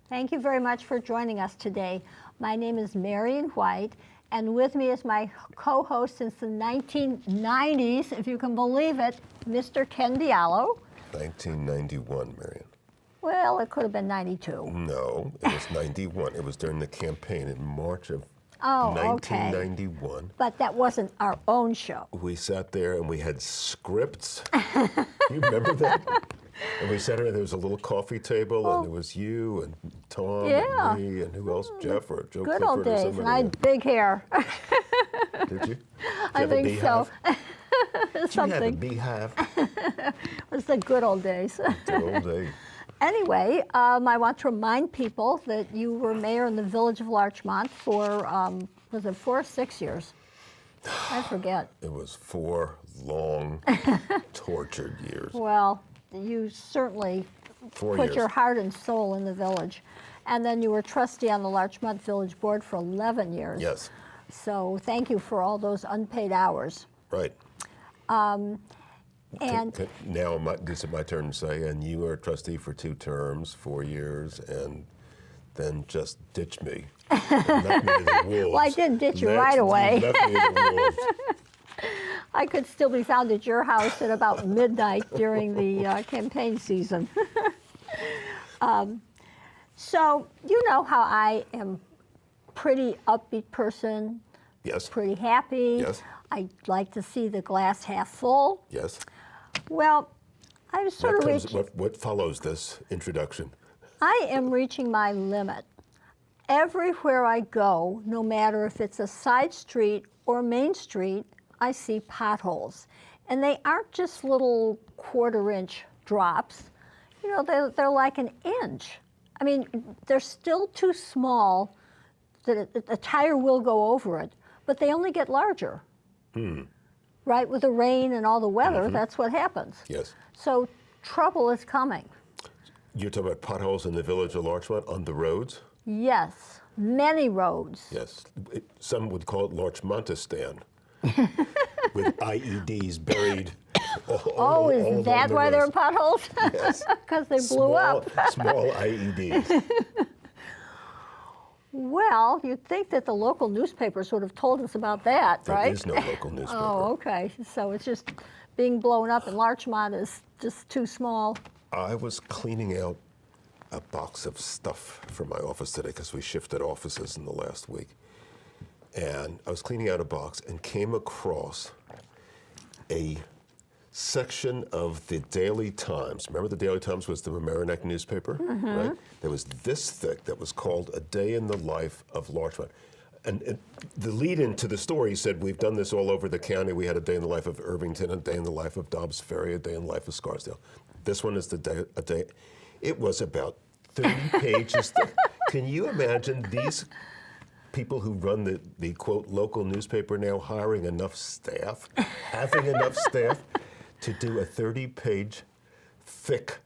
Thank you very much for joining us today. My name is Marian White, and with me is my co-host since the 1990s, if you can believe it, Mr. Ken Bialo. 1991, Marian. Well, it could have been 92. No, it was 91. It was during the campaign in March of Oh, 1991. okay. But that wasn't our own show. We sat there and we had scripts. You remember that? And we sat there, there was a little coffee table, and there was you and Tom and me, and who else? Jeff or Joe Good Clifford old days, or somebody. and I had big hair. Did you? I think so. Did you have a beehive? It was the good old days. Good old days. Anyway, I want to remind people that you were mayor in the village of Larchmont for, was it 4 or 6 years? I forget. It was 4 long, tortured years. Well, you certainly 4 put years. your heart and soul in the village. And then you were trustee on the Larchmont Village Board for 11 years. Yes. So thank you for all those unpaid hours. Right. And Now this is my turn to say, and you were a trustee for 2 terms, 4 years, and then just ditched me. And left me to the wolves. Well, I didn't ditch you right away. Left me to the wolves. I could still be found at your house at about midnight during the campaign season. So you know how I am pretty upbeat person, Yes. pretty happy. Yes. I like to see the glass half full. Yes. Well, I'm sort of reaching. What follows this introduction? I am reaching my limit. Everywhere I go, no matter if it's a side street or main street, I see potholes. And they aren't just little 1/4-inch drops. You know, they're like an inch. I mean, they're still too small that a tire will go over it, but they only get larger. Right? With the rain and all the weather, that's what happens. Yes. So trouble is coming. You're talking about potholes in the village of Larchmont on the roads? Yes, many roads. Yes. Some would call it Larchmontistan, with IEDs buried all Is along that the why there are roads. potholes? Yes. Because they blew up. Small IEDs. Well, you'd think that the local newspapers would have told us about that, There right? is no local newspaper. Oh, okay. So it's just being blown up, and Larchmont is just too small. I was cleaning out a box of stuff for my office today because we shifted offices in the last week. And I was cleaning out a box and came across a section of the Daily Times. Remember the Daily Times was the Marian newspaper, right? That was this thick that was called A Day in the Life of Larchmont. And the lead into the story said, we've done this all over the county. We had a day in the life of Irvington, a day in the life of Dobbs Ferry, a day in the life of Scarsdale. This one is a day. It was about 30 pages thick. Can you imagine these people who run the quote local newspaper now hiring enough staff, having enough staff to do a 30-page thick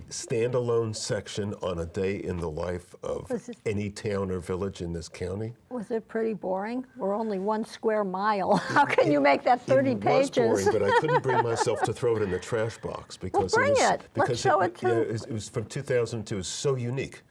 standalone section on a day in the life of any town or village in this county? Was it pretty boring? We're only 1 square mile. How can you make that 30 pages? It was boring, but I couldn't bring myself to throw it in the trash box because Well, bring it was, it. Let's show it too. It was from 2002. It was so unique.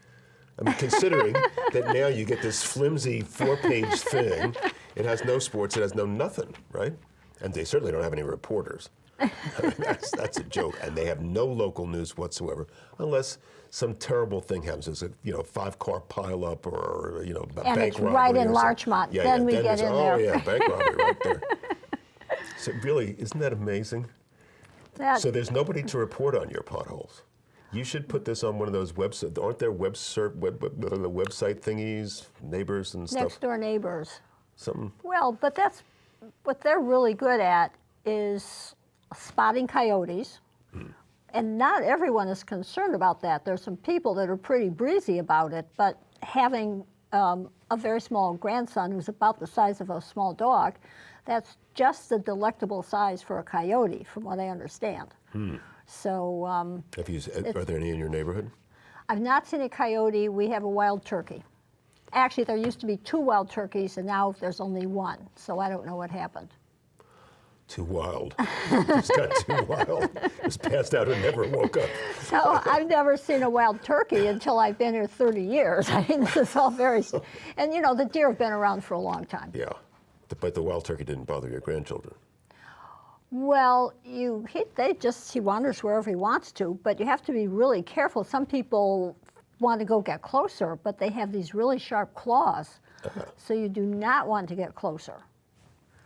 I mean, considering that now you get this flimsy 4-page thing, it has no sports, it has no nothing, right? And they certainly don't have any reporters. I mean, that's a joke, and they have no local news whatsoever, unless some terrible thing happens. There's a 5-car pileup or a And bank it's robbery. right in or something. Larchmont. Then we get in there. Oh yeah, bank robbery right there. So really, isn't that amazing? So there's nobody to report on your potholes. You should put this on one of those websites. Aren't there website thingies, neighbors and stuff? Next door neighbors. Something. Well, but that's what they're really good at is spotting coyotes. And not everyone is concerned about that. There's some people that are pretty breezy about it, but having a very small grandson who's about the size of a small dog, that's just the delectable size for a coyote, from what I understand. So Are there any in your neighborhood? I've not seen a coyote. We have a wild turkey. Actually, there used to be 2 wild turkeys, and now there's only 1. So I don't know what happened. Too wild. Just got too wild. Just passed out and never woke up. So I've never seen a wild turkey until I've been here 30 years. I mean, this is all very, and you know, the deer have been around for a long time. Yeah, but the wild turkey didn't bother your grandchildren. Well, he wanders wherever he wants to, but you have to be really careful. Some people want to go get closer, but they have these really sharp claws. So you do not want to get closer.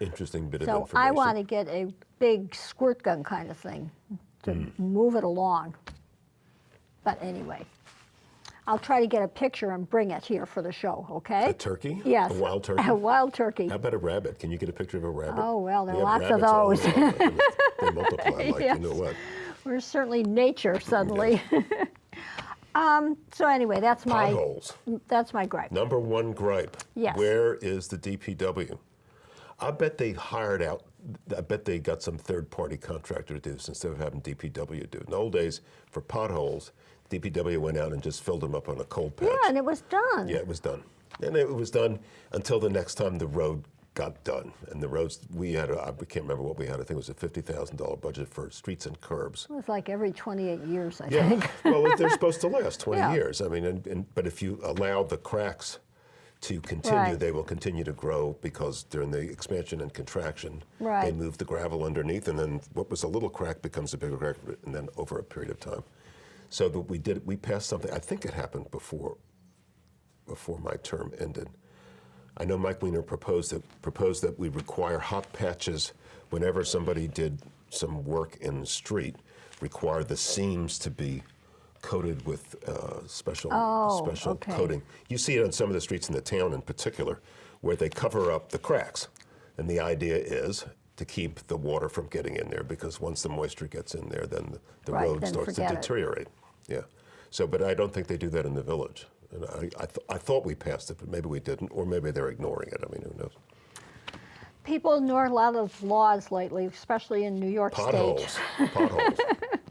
Interesting bit of So information. I want to get a big squirt gun kind of thing to move it along. But anyway, I'll try to get a picture and bring it here for the show, okay? A turkey? Yes. A wild turkey? A wild turkey. How about a rabbit? Can you get a picture of a rabbit? Oh, well, there We are have lots of rabbits all those. over. They multiply like Yes. you know what. We're certainly nature suddenly. So anyway, that's Potholes. my gripe. Number one gripe. Yes. Where is the DPW? I bet they hired out, I bet they got some third-party contractor to do this instead of having DPW do it. In the old days, for potholes, DPW went out and just filled them up on a cold patch. Yeah, and it was done. Yeah, it was done. And it was done until the next time the road got done. And the roads, we had, I can't remember what we had, I think it was a $50,000 budget for streets and curbs. It was like every 28 years, I Yeah, think. well, they're supposed to last 20 Yeah. years. I mean, but if you allow the cracks to continue, Right. they will continue to grow because during the expansion and contraction, they Right. move the gravel underneath, and then what was a little crack becomes a bigger crack, and then over a period of time. So but we passed something, I think it happened before my term ended. I know Mike Weiner proposed that we require hot patches whenever somebody did some work in the street, require the seams to be coated with special okay. coating. You see it on some of the streets in the town in particular, where they cover up the cracks. And the idea is to keep the water from getting in there, because once the moisture gets in there, then the Right, road then starts to forget it. deteriorate. Yeah. So, but I don't think they do that in the village. And I thought we passed it, but maybe we didn't, or maybe they're ignoring it. I mean, who knows? People ignore a lot of laws lately, especially in New York Potholes. State. Potholes.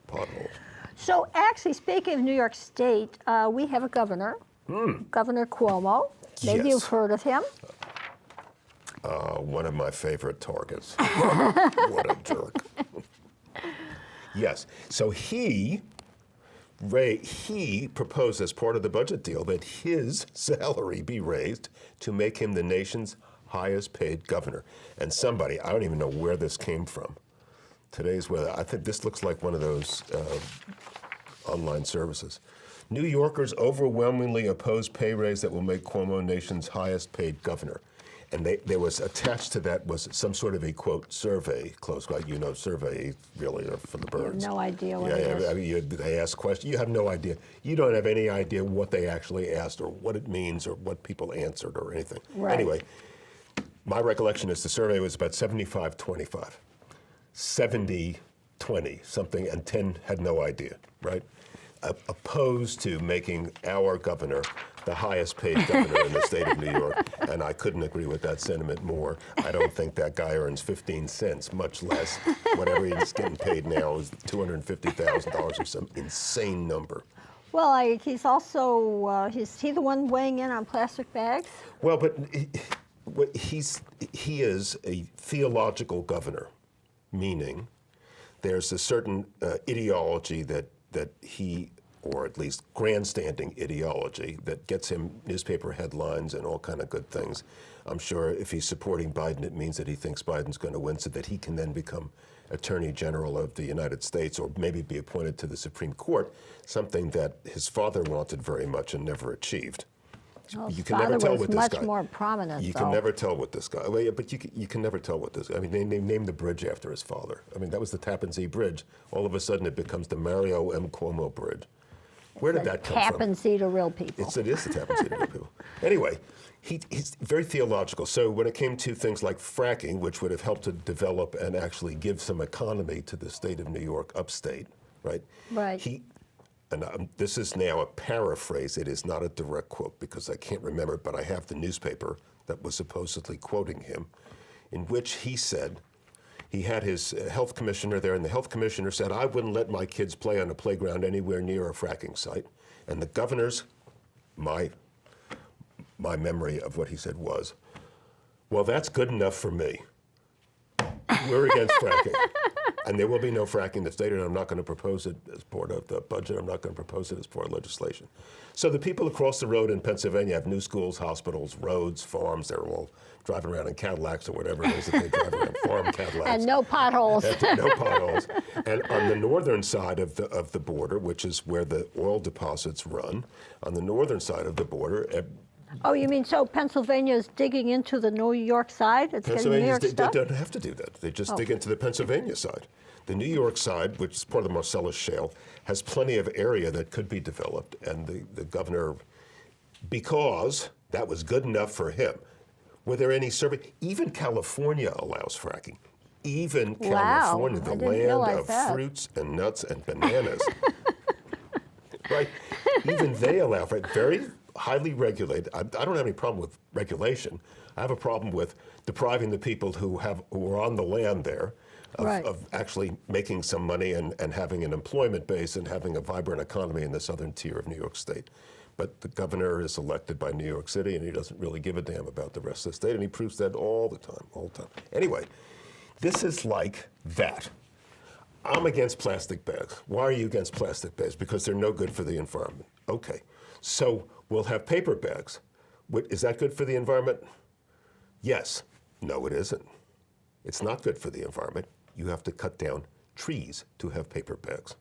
Potholes. So actually, speaking of New York State, we have a governor, Governor Cuomo. Maybe Yes. you've heard of him. One of my favorite targets. What a jerk. Yes. So he proposed as part of the budget deal that his salary be raised to make him the nation's highest paid governor. And somebody, I don't even know where this came from. Today's weather, I think this looks like one of those online services. New Yorkers overwhelmingly oppose pay raise that will make Cuomo nation's highest paid governor. And there was attached to that was some sort of a, quote, survey, close quote. You know, survey really are for the birds. No idea what Yeah, it is. I mean, they ask questions. You have no idea. You don't have any idea what they actually asked or what it means or what people answered or anything. Right. Anyway, my recollection is the survey was about 75-25. 70-20, something, and 10 had no idea, right? Opposed to making our governor the highest paid governor in the state of New York, and I couldn't agree with that sentiment more. I don't think that guy earns 15 cents, much less whatever he's getting paid now is $250,000 or some insane number. Well, he's also, is he the one weighing in on plastic bags? Well, but he is a theological governor, meaning there's a certain ideology that he, or at least grandstanding ideology, that gets him newspaper headlines and all kind of good things. I'm sure if he's supporting Biden, it means that he thinks Biden's going to win so that he can then become Attorney General of the United States or maybe be appointed to the Supreme Court, something that his father wanted very much and never achieved. Well, You can never tell with this much guy. more prominent, You though. can never tell with this guy. Well, yeah, but you can never tell with this guy. I mean, they named the bridge after his father. I mean, that was the Tappan Zee Bridge. All of a sudden, it becomes the Mario M. Cuomo Bridge. Where did that come from? Tappan Zee to real people. It is the Tappan Zee to real people. Anyway, he's very theological. So when it came to things like fracking, which would have helped to develop and actually give some economy to the state of New York, upstate, right? Right. And this is now a paraphrase. It is not a direct quote because I can't remember, but I have the newspaper that was supposedly quoting him, in which he said, he had his health commissioner there, and the health commissioner said, I wouldn't let my kids play on a playground anywhere near a fracking site. And the governor's, my memory of what he said was, well, that's good enough for me. We're against fracking. And there will be no fracking in the state, and I'm not going to propose it as part of the budget. I'm not going to propose it as part of legislation. So the people across the road in Pennsylvania have new schools, hospitals, roads, farms. They're all driving around in Cadillacs or whatever it is that they drive around, farm Cadillacs. And no potholes. No potholes. And on the northern side of the border, which is where the oil deposits run, on the northern side of the border, Oh, you mean so Pennsylvania is digging into the New York side? It's getting New York they stuff? don't have to do that. They just dig into the Pennsylvania side. The New York side, which is part of the Marcellus Shale, has plenty of area that could be developed. And the governor, because that was good enough for him, were there any survey? Even California allows fracking. Even California, the land of fruits and nuts and bananas. Right? Even they allow for it. Very highly regulated. I don't have any problem with regulation. I have a problem with depriving the people who are on the land there of actually making some money and having an employment base and having a vibrant economy in the southern tier of New York State. But the governor is elected by New York City, and he doesn't really give a damn about the rest of the state, and he proves that all the time. Anyway, this is like that. I'm against plastic bags. Why are you against plastic bags? Because they're no good for the environment. Okay, so we'll have paper bags. Is that good for the environment? Yes. No, it isn't. It's not good for the environment. You have to cut down trees to have paper bags.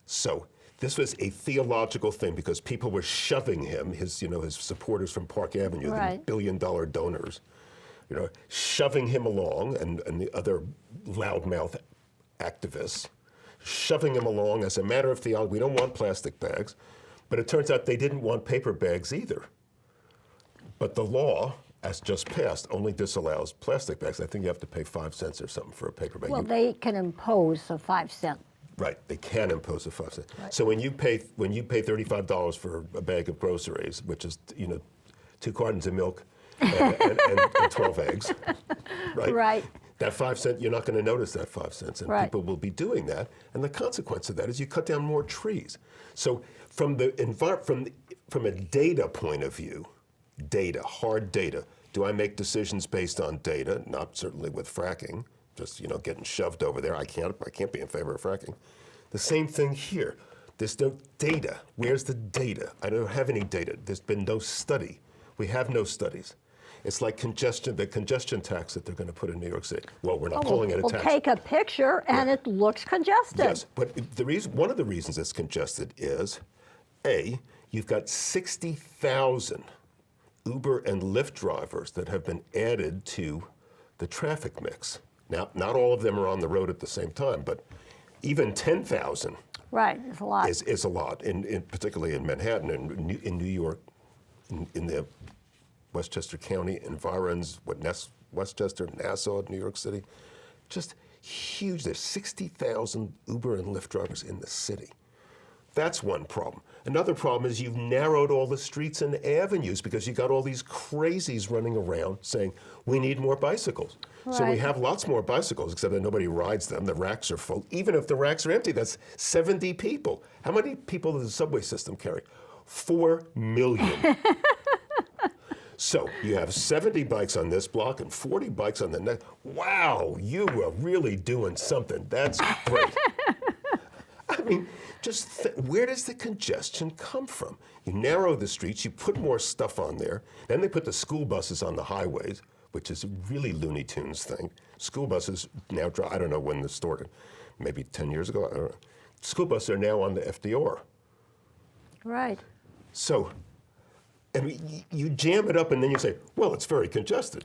So this was a theological thing because people were shoving him, his supporters from Park Avenue, the billion-dollar donors, shoving him along, and the other loudmouth activists, shoving him along as a matter of theology. We don't want plastic bags. But it turns out they didn't want paper bags either. But the law, as just passed, only disallows plastic bags. I think you have to pay 5 cents or something for a paper bag. Well, they can impose a 5 cent. Right, they can impose a 5 cent. Right. So when you pay $35 for a bag of groceries, which is 2 cartons of milk and 12 eggs, right? Right. That 5 cent, you're not going to notice that 5 cents, and people will be doing that. And the consequence of that is you cut down more trees. So from a data point of view, hard data, do I make decisions based on data? Not certainly with fracking, just getting shoved over there. I can't be in favor of fracking. The same thing here. There's no data. Where's the data? I don't have any data. There's been no study. We have no studies. It's like the congestion tax that they're going to put in New York City. Well, we're not calling it a tax. We'll take a picture and it looks congested. Yes, but one of the reasons it's congested is, you've got 60,000 Uber and Lyft drivers that have been added to the traffic mix. Now, not all of them are on the road at the same time, but even 10,000 is a lot. Is a lot, particularly in Manhattan and in New York, in the Westchester County environs, Westchester, Nassau, New York City, just huge. There's 60,000 Uber and Lyft drivers in the city. That's one problem. Another problem is you've narrowed all the streets and avenues because you got all these crazies running around saying, we need more bicycles. Right. So we have lots more bicycles, except that nobody rides them. The racks are full. Even if the racks are empty, that's 70 people. How many people does the subway system carry? 4 million. So you have 70 bikes on this block and 40 bikes on the next. Wow, you are really doing something. That's great. I mean, where does the congestion come from? You narrow the streets, you put more stuff on there, then they put the school buses on the highways, which is a really Looney Tunes thing. School buses now drive, I don't know when this started, maybe 10 years ago, I don't know. School buses are now on the FDR. Right. So, you jam it up and then you say, well, it's very congested.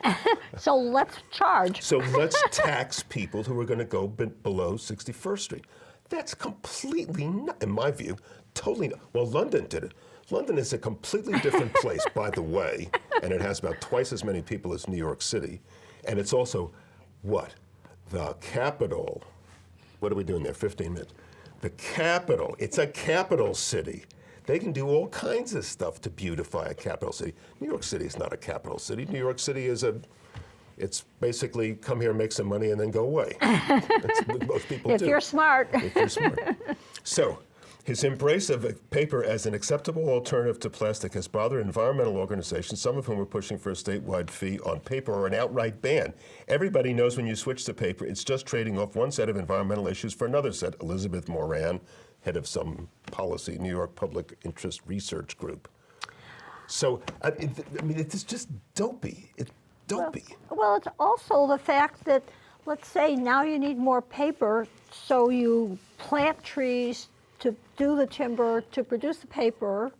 So let's charge. So let's tax people who are going to go below 61st Street. That's completely, in my view, totally, well, London did it. London is a completely different place, by the way, and it has about twice as many people as New York City. And it's also, the capital. What are we doing there, 15 minutes? The capital, it's a capital city. They can do all kinds of stuff to beautify a capital city. New York City is not a capital city. New York City is it's basically come here, make some money, and then go away. That's what most people do. If you're smart. If you're smart. So His embrace of paper as an acceptable alternative to plastic has bothered environmental organizations, some of whom are pushing for a statewide fee on paper or an outright ban. Everybody knows when you switch to paper, it's just trading off one set of environmental issues for another set. Elizabeth Moran, head of some policy, New York Public Interest Research Group. So, I mean, it's just dopey. It's dopey. Well, it's also the fact that, let's say now you need more paper, so you plant trees to do the timber, to produce the paper.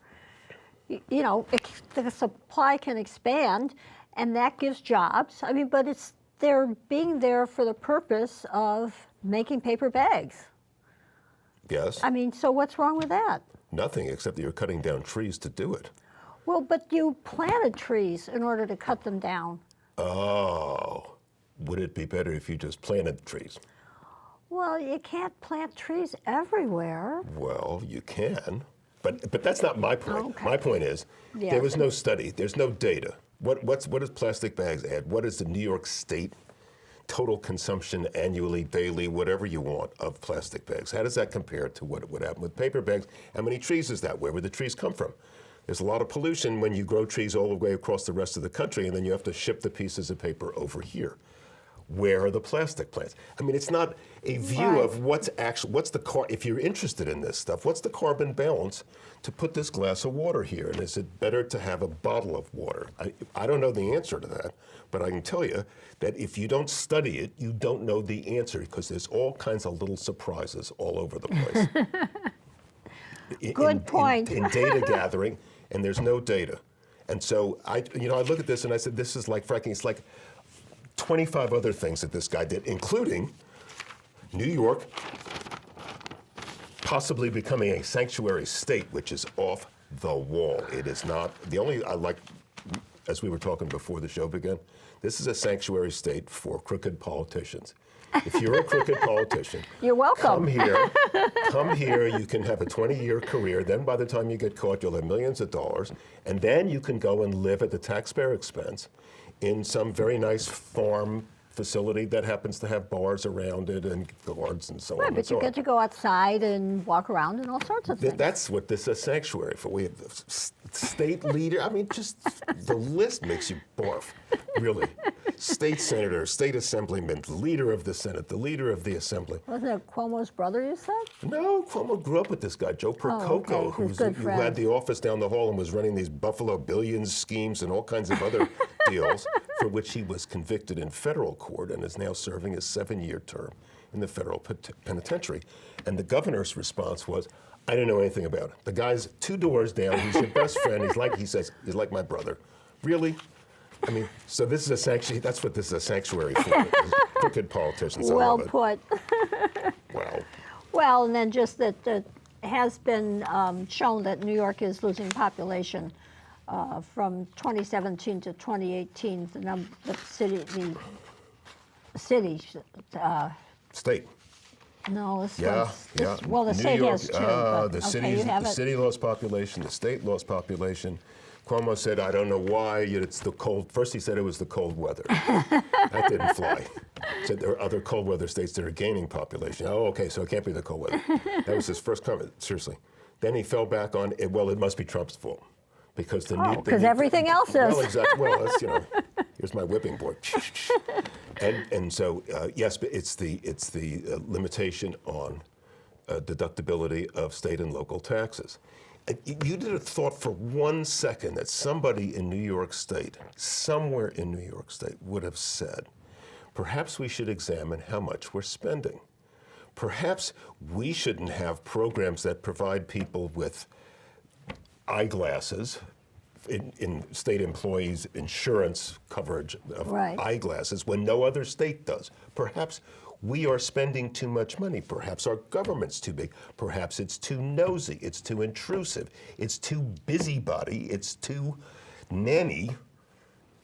You know, the supply can expand, and that gives jobs. I mean, but they're being there for the purpose of making paper bags. Yes. I mean, so what's wrong with that? Nothing, except that you're cutting down trees to do it. Well, but you planted trees in order to cut them down. Oh, would it be better if you just planted trees? Well, you can't plant trees everywhere. Well, you can, but that's not my point. Okay. My point is, Yes. there was no study, there's no data. What does plastic bags add? What is the New York State total consumption annually, daily, whatever you want, of plastic bags? How does that compare to what would happen with paper bags? How many trees is that? Where would the trees come from? There's a lot of pollution when you grow trees all the way across the rest of the country, and then you have to ship the pieces of paper over here. Where are the plastic plants? I mean, it's not a view Right. of if you're interested in this stuff, what's the carbon balance to put this glass of water here? And is it better to have a bottle of water? I don't know the answer to that, but I can tell you that if you don't study it, you don't know the answer, because there's all kinds of little surprises all over the place. Good point. In data gathering, and there's no data. And so I look at this and I said, this is like fracking. It's like 25 other things that this guy did, including New York possibly becoming a sanctuary state, which is off the wall. It is not. As we were talking before the show began, this is a sanctuary state for crooked politicians. If you're a crooked politician, You're welcome. Come here, you can have a 20-year career, then by the time you get caught, you'll have millions of dollars, and then you can go and live at the taxpayer expense in some very nice farm facility that happens to have bars around it and guards and so on Right, and but so you on. get to go outside and walk around and all sorts of things. That's what this is a sanctuary for. We have state leader. I mean, just the list makes you barf, really. State senator, state assemblyman, the leader of the Senate, the leader of the assembly. Wasn't it Cuomo's brother, you said? No, Cuomo grew up with this guy, Joe Percoco, okay. His good who friend. had the office down the hall and was running these Buffalo Billions schemes and all kinds of other deals, for which he was convicted in federal court and is now serving a 7-year term in the federal penitentiary. And the governor's response was, I don't know anything about it. The guy's 2 doors down. He's your best friend. He's like my brother. Really? I mean, so this is a sanctuary. That's what this is a sanctuary for. Crooked politicians. Well I love it. put. Wow. Well, and then just that it has been shown that New York is losing population from 2017 to 2018. The city. State. No, this Yeah, one's, yeah. well, the New state York, has too. But, the okay, you have the it. city lost population, the state lost population. Cuomo said, I don't know why, it's the cold. First he said it was the cold weather. That didn't fly. Said there are other cold weather states that are gaining population. Oh, okay, so it can't be the cold weather. That was his first comment, seriously. Then he fell back on, it must be Trump's fault. Because Because everything else is. Well, exactly. Well, that's, here's my whipping board. And so, yes, but it's the limitation on deductibility of state and local taxes. You did have thought for 1 second that somebody in New York State, somewhere in New York State, would have said, perhaps we should examine how much we're spending. Perhaps we shouldn't have programs that provide people with eyeglasses, in state employees' insurance coverage of Right. eyeglasses when no other state does. Perhaps we are spending too much money. Perhaps our government's too big. Perhaps it's too nosy. It's too intrusive. It's too busybody. It's too nanny.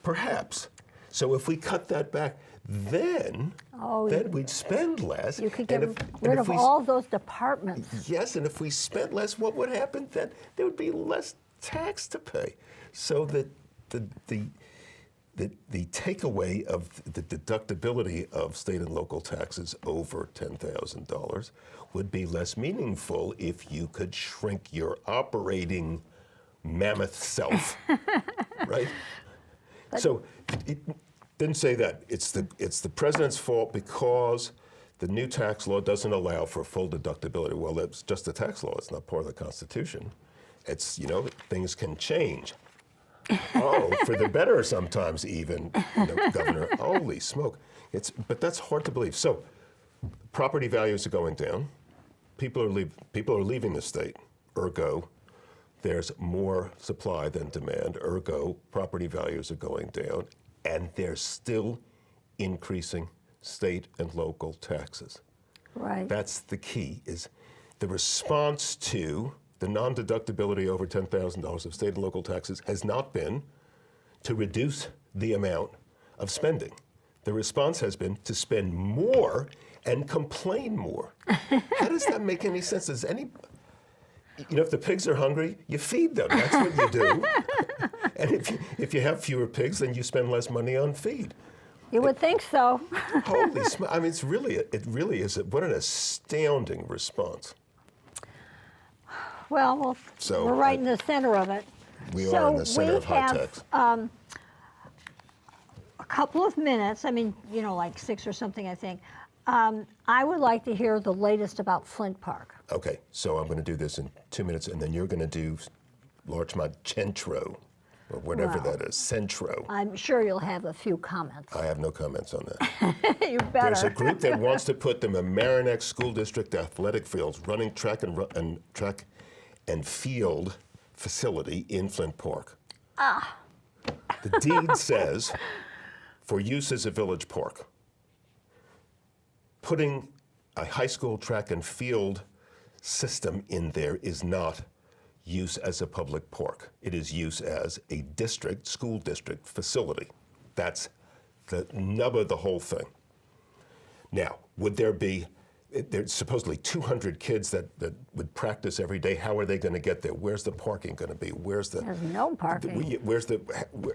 Perhaps. So if we cut that back, then we'd spend less. You could And get rid of all those departments. Yes, and if we spent less, what would happen then? There would be less tax to pay. So that the takeaway of the deductibility of state and local taxes over $10,000 would be less meaningful if you could shrink your operating mammoth self, right? So it didn't say that. It's the president's fault because the new tax law doesn't allow for full deductibility. Well, that's just a tax law. It's not part of the Constitution. It's, things can change. Oh, for the better sometimes even, Governor. Holy smoke. But that's hard to believe. So property values are going down. People are leaving the state. Ergo, there's more supply than demand. Ergo, property values are going down. And there's still increasing state and local taxes. Right. That's the key, is the response to the non-deductibility over $10,000 of state and local taxes has not been to reduce the amount of spending. The response has been to spend more and complain more. How does that make any sense? If the pigs are hungry, you feed them. That's what you do. And if you have fewer pigs, then you spend less money on feed. You would think so. Holy smoke! I mean, it really is. What an astounding response. Well, we're right in the center of it. We are in the center of high tech. A couple of minutes, like 6 or something, I think. I would like to hear the latest about Flint Park. Okay, so I'm going to do this in 2 minutes, and then you're going to do Larchmont Centro, or whatever that is, Centro. I'm sure you'll have a few comments. I have no comments on that. You better. There's a group that wants to put the Marian School District athletic fields, running track and field facility in Flint Park. The deed says, for use as a village park. Putting a high school track and field system in there is not use as a public park. It is use as a school district facility. That's the nub of the whole thing. Now, there's supposedly 200 kids that would practice every day. How are they going to get there? Where's the parking going to be? There's no parking.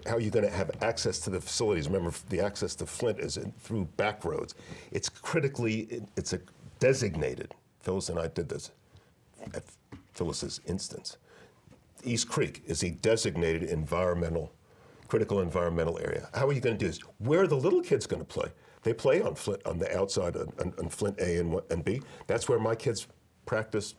How are you going to have access to the facilities? Remember, the access to Flint is through back roads. It's it's a designated. Phyllis and I did this at Phyllis's instance. East Creek is a designated critical environmental area. How are you going to do this? Where are the little kids going to play? They play on Flint, on the outside, on Flint A and B. That's where my kids practiced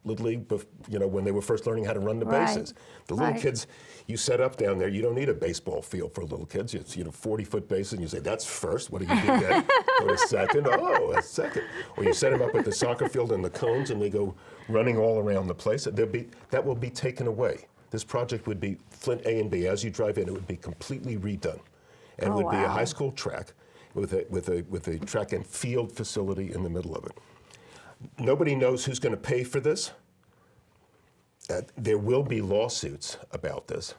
Little League, when they were first learning how to run the bases. The little kids, you set up down there, you don't need a baseball field for little kids. It's 40-foot bases, and you say, that's first. What do you do then? Go to second. Oh, that's second. Or you set them up at the soccer field and the cones, and they go running all around the place. That will be taken away. This project would be Flint A and B. As you drive in, it would be completely redone. And it would be a high school track with a track and field facility in the middle of it. Nobody knows who's going to pay for this. There will be lawsuits about this,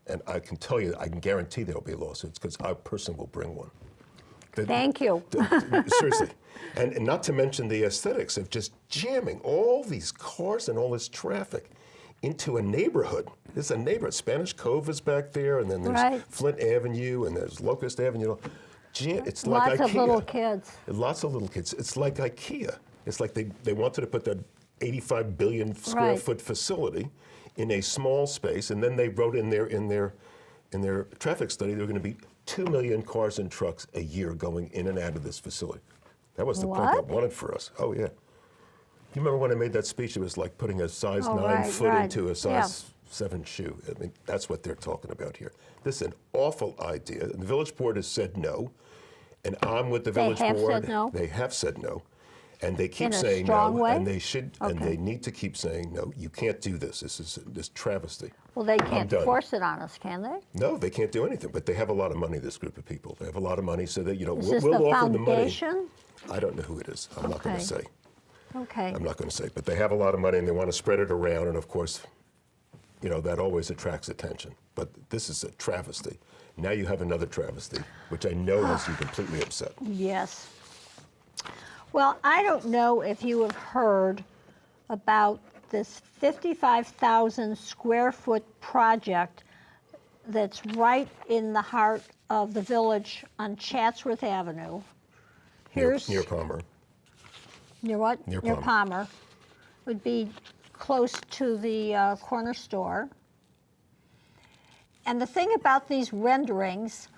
and I can guarantee there will be lawsuits because I personally will bring one. Thank you. Seriously. And not to mention the aesthetics of just jamming all these cars and all this traffic into a neighborhood. There's a neighborhood. Spanish Cove is back there, and then there's Flint Avenue, and there's Locust Avenue. It's like IKEA. Lots of little kids. Lots of little kids. It's like IKEA. It's like they wanted to put that 85 billion square foot facility in a small space, and then they wrote in their traffic study there were going to be 2 million cars and trucks a year going in and out of this facility. That was the point they wanted for us. Oh yeah. You remember when I made that speech? It was like putting a size 9 foot into a size 7 shoe. I mean, that's what they're talking about here. This is an awful idea. And the village board has said no, and I'm with the village board. They have said no? They have said no. And they keep in saying a strong no, way? and they should, and they need to keep saying no. You can't do this. This is this travesty. Well, they can't force it on us, can they? No, they can't do anything. But they have a lot of money. This group of people, they have a lot of money, so that Is we'll this the offer the money. foundation? I don't know who it is. I'm not going to say. Okay. I'm not going to say. But they have a lot of money, and they want to spread it around. And of course, that always attracts attention. But this is a travesty. Now you have another travesty, which I know has you completely upset. Yes. Well, I don't know if you have heard about this 55,000 square foot project that's right in the heart of the village on Chatsworth Avenue. Near Palmer. Near what? Near Palmer. Would be close to the corner store. And the thing about these renderings,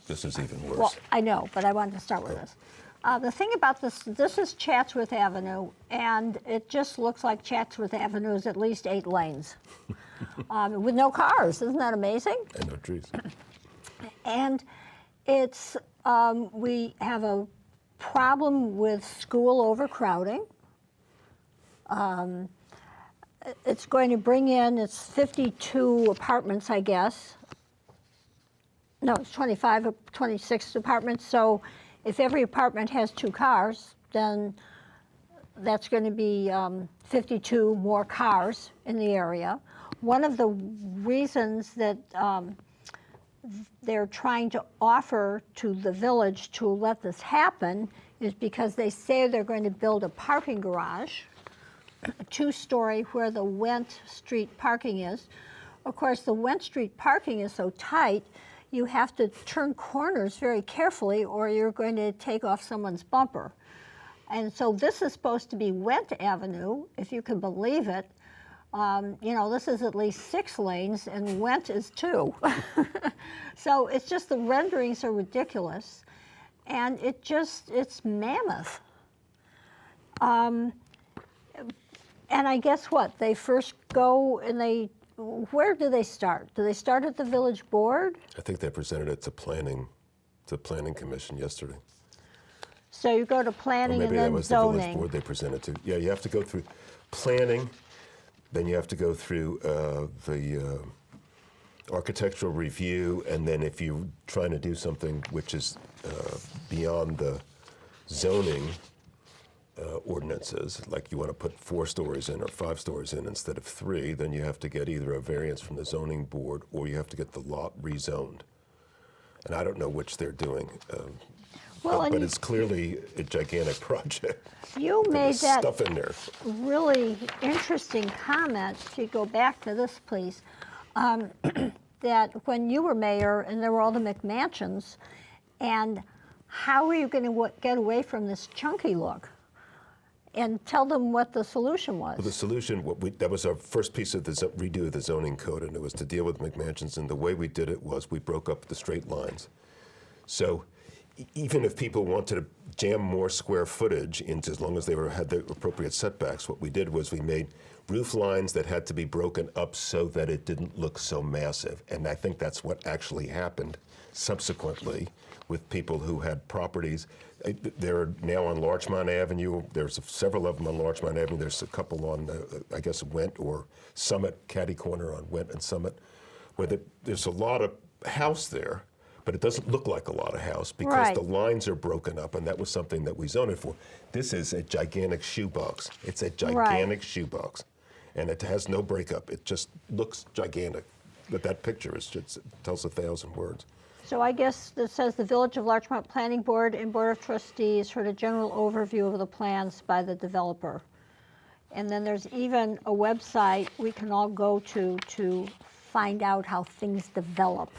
This is even worse. well, I know, but I wanted to start with this. The thing about this is Chatsworth Avenue, and it just looks like Chatsworth Avenue is at least 8 lanes with no cars. Isn't that amazing? And no trees. And it's, we have a problem with school overcrowding. It's going to bring in, it's 52 apartments, I guess. No, it's 25 or 26 apartments. So if every apartment has 2 cars, then that's going to be 52 more cars in the area. One of the reasons that they're trying to offer to the village to let this happen is because they say they're going to build a parking garage, a 2-story where the Went Street parking is. Of course, the Went Street parking is so tight, you have to turn corners very carefully or you're going to take off someone's bumper. And so this is supposed to be Went Avenue, if you can believe it. You know, this is at least 6 lanes and Went is 2. So it's just the renderings are ridiculous. And it's mammoth. And I guess what? They first go and where do they start? Do they start at the village board? I think they presented it to the planning commission yesterday. So you go to planning and then Maybe that was zoning. the village board they presented to. Yeah, you have to go through planning, then you have to go through the architectural review, and then if you're trying to do something which is beyond the zoning ordinances, like you want to put 4 stories in or 5 stories in instead of 3, then you have to get either a variance from the zoning board or you have to get the lot rezoned. And I don't know which they're doing, Well, but it's clearly a gigantic project. You made There's that stuff in there. really interesting comment, if you go back to this, please, that when you were mayor and there were all the McMansions, and how are you going to get away from this chunky look? And tell them what the solution was. Well, the solution, that was our first piece of the redo of the zoning code, and it was to deal with McMansions, and the way we did it was we broke up the straight lines. So even if people wanted to jam more square footage into, as long as they had the appropriate setbacks, what we did was we made roof lines that had to be broken up so that it didn't look so massive. And I think that's what actually happened subsequently with people who had properties. They're now on Larchmont Avenue. There's several of them on Larchmont Avenue. There's a couple on, I guess, Went or Summit, catty corner on Went and Summit, where there's a lot of house there, but it doesn't look like a lot of house because the lines are broken up, and that was something that we zoned it for. This is a gigantic shoebox. It's a gigantic shoebox, and it has no breakup. It just looks gigantic. But that picture tells 1,000 words. So I guess it says the Village of Larchmont Planning Board and Board of Trustees heard a general overview of the plans by the developer. And then there's even a website we can all go to find out how things develop.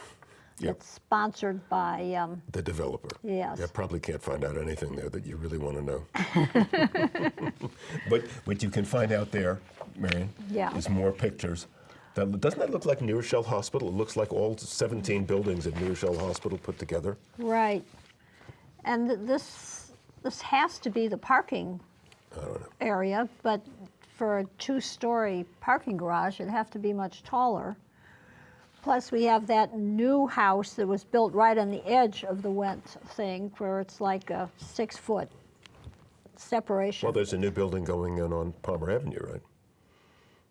Yep. It's sponsored by... the developer. Yes. You probably can't find out anything there that you really want to know. But what you can find out there, Marian, is more pictures. Doesn't that look like New Rochelle Hospital? It looks like all 17 buildings at New Rochelle Hospital put together. Right. And this has to be the parking area, but for a 2-story parking garage, it'd have to be much taller. Plus, we have that new house that was built right on the edge of the Went thing, where it's like a 6-foot separation. Well, there's a new building going in on Palmer Avenue, right?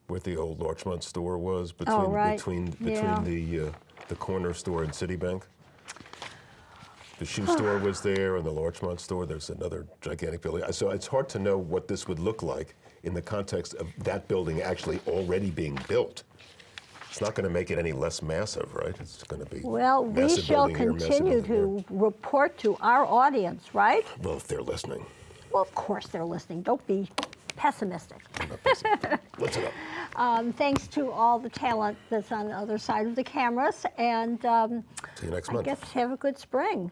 Where the old Larchmont store was, between the corner store and Citibank. The shoe store was there, and the Larchmont store. There's another gigantic building. So it's hard to know what this would look like in the context of that building actually already being built. It's not going to make it any less massive, right? It's going to be well, we shall continue to report to our audience, right? Well, if they're listening. Well, of course they're listening. Don't be pessimistic. I'm not pessimistic. What's it up? Thanks to all the talent that's on the other side of the cameras. And See you next I month. guess have a good spring.